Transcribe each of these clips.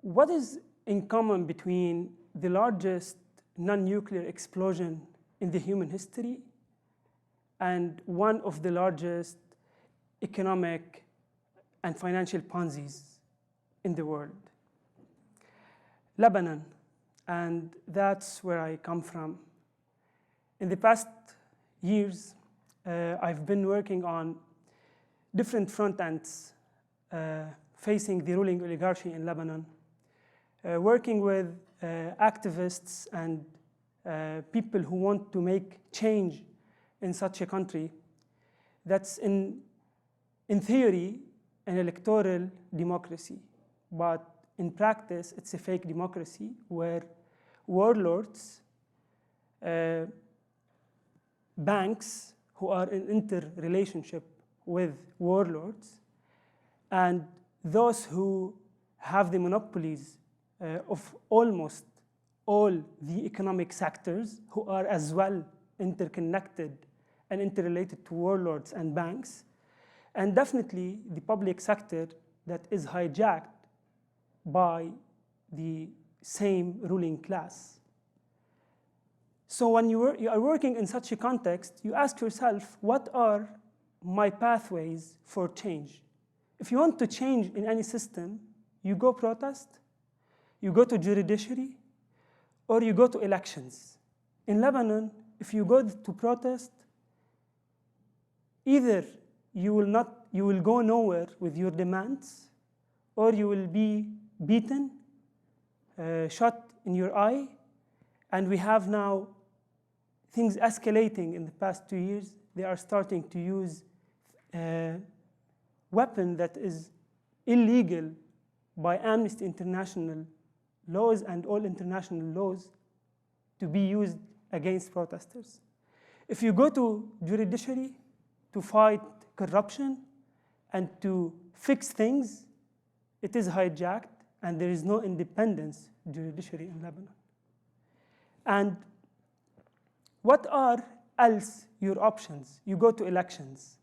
what is in common between the largest non-nuclear explosion in the human history and one of the largest economic and financial Ponzi's in the world? Lebanon, and that's where I come from. In the past years, I've been working on different front ends facing the ruling oligarchy in Lebanon, working with activists and people who want to make change in such a country that's in theory an electoral democracy, but in practice it's a fake democracy where warlords, banks who are in interrelationship with warlords, and those who have the monopolies of almost all the economic sectors, who are as well interconnected and interrelated to warlords and banks, and definitely the public sector that is hijacked by the same ruling class. So when you are working in such a context, you ask yourself, what are my pathways for change? If you want to change in any system, you go protest, you go to judiciary, or you go to elections. In Lebanon, if you go to protest, either you will go nowhere with your demands, or you will be beaten, shot in your eye, and we have now things escalating in the past 2 years. They are starting to use a weapon that is illegal by Amnesty International laws and all international laws to be used against protesters. If you go to judiciary to fight corruption and to fix things, it is hijacked, and there is no independence judiciary in Lebanon. And what are else your options? You go to elections.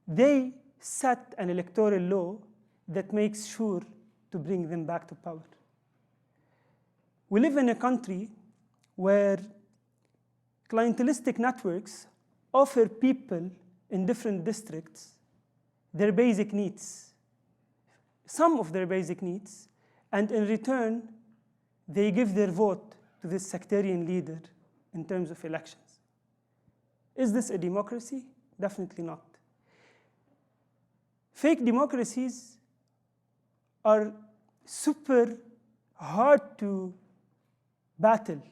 They set an electoral law that makes sure to bring them back to power. We live in a country where clientelistic networks offer people in different districts their basic needs, some of their basic needs, and in return, they give their vote to this sectarian leader in terms of elections. Is this a democracy? Definitely not. Fake democracies are super hard to battle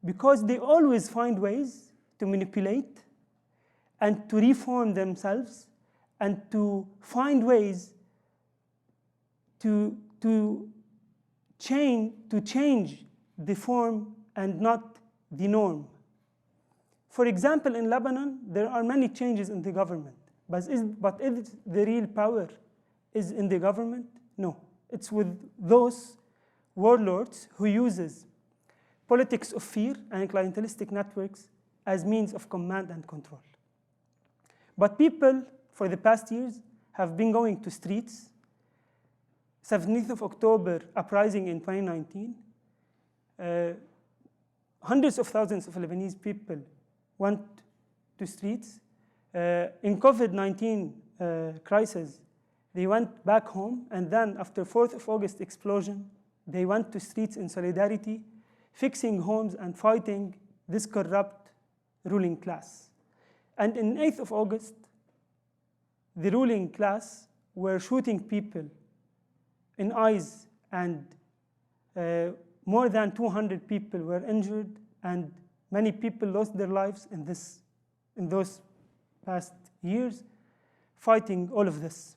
because they always find ways to manipulate and to reform themselves and to find ways to change the form and not the norm. For example, in Lebanon, there are many changes in the government, but is the real power is in the government? No, it's with those warlords who uses politics of fear and clientelistic networks as means of command and control. But people, for the past years, have been going to streets. 17th of October uprising in 2019, hundreds of thousands of Lebanese people went to streets. In COVID-19 crisis, they went back home, and then after 4th of August explosion, they went to streets in solidarity, fixing homes and fighting this corrupt ruling class. And in 8th of August, the ruling class were shooting people in eyes, and more than 200 people were injured, and many people lost their lives in those past years fighting all of this.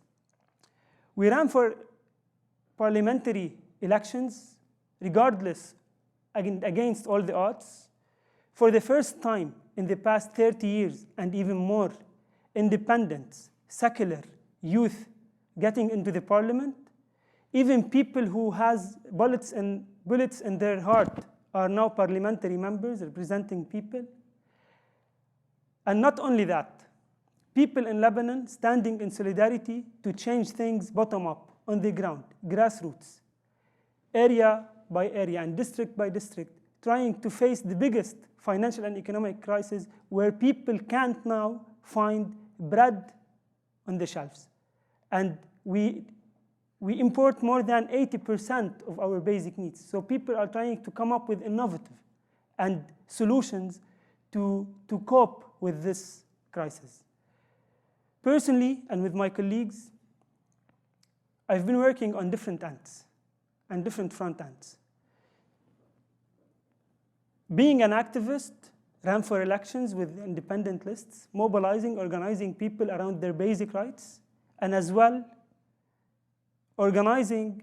We ran for parliamentary elections regardless, against all the odds. For the first time in the past 30 years and even more, independent, secular youth getting into the parliament. Even people who has bullets in their heart are now parliamentary members representing people. And not only that, people in Lebanon standing in solidarity to change things bottom up, on the ground, grassroots. area by area and district by district, trying to face the biggest financial and economic crisis where people can't now find bread on the shelves. And we import more than 80% of our basic needs. So people are trying to come up with innovative and solutions to cope with this crisis. Personally, and with my colleagues, I've been working on different ends and different front ends. Being an activist, ran for elections with independent lists, mobilizing, organizing people around their basic rights, and as well organizing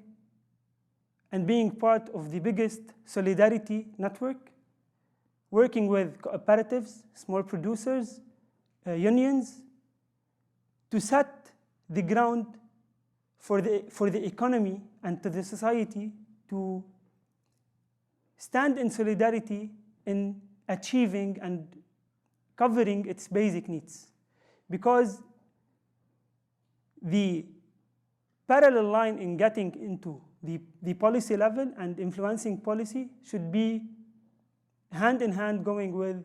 and being part of the biggest solidarity network, working with cooperatives, small producers, unions, to set the ground for the economy and to the society to stand in solidarity in achieving and covering its basic needs. Because the parallel line in getting into the policy level and influencing policy should be hand in hand going with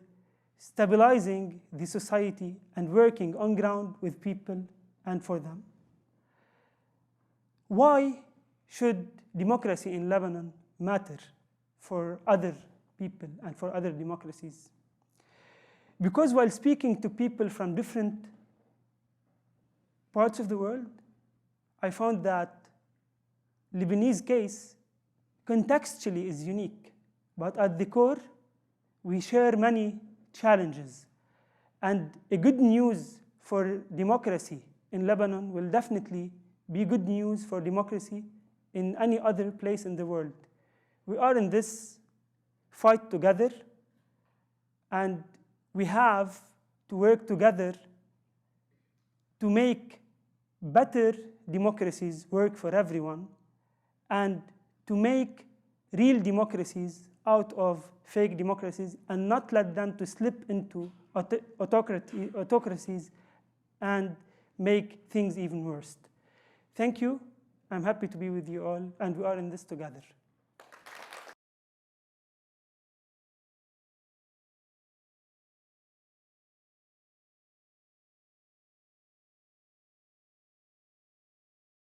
stabilizing the society and working on ground with people and for them. Why should democracy in Lebanon matter for other people and for other democracies? Because while speaking to people from different parts of the world, I found that Lebanese case contextually is unique, but at the core, we share many challenges. And a good news for democracy in Lebanon will definitely be good news for democracy in any other place in the world. We are in this fight together, and we have to work together to make better democracies work for everyone and to make real democracies out of fake democracies and not let them to slip into autocracies and make things even worse. Thank you. I'm happy to be with you all, and we are in this together.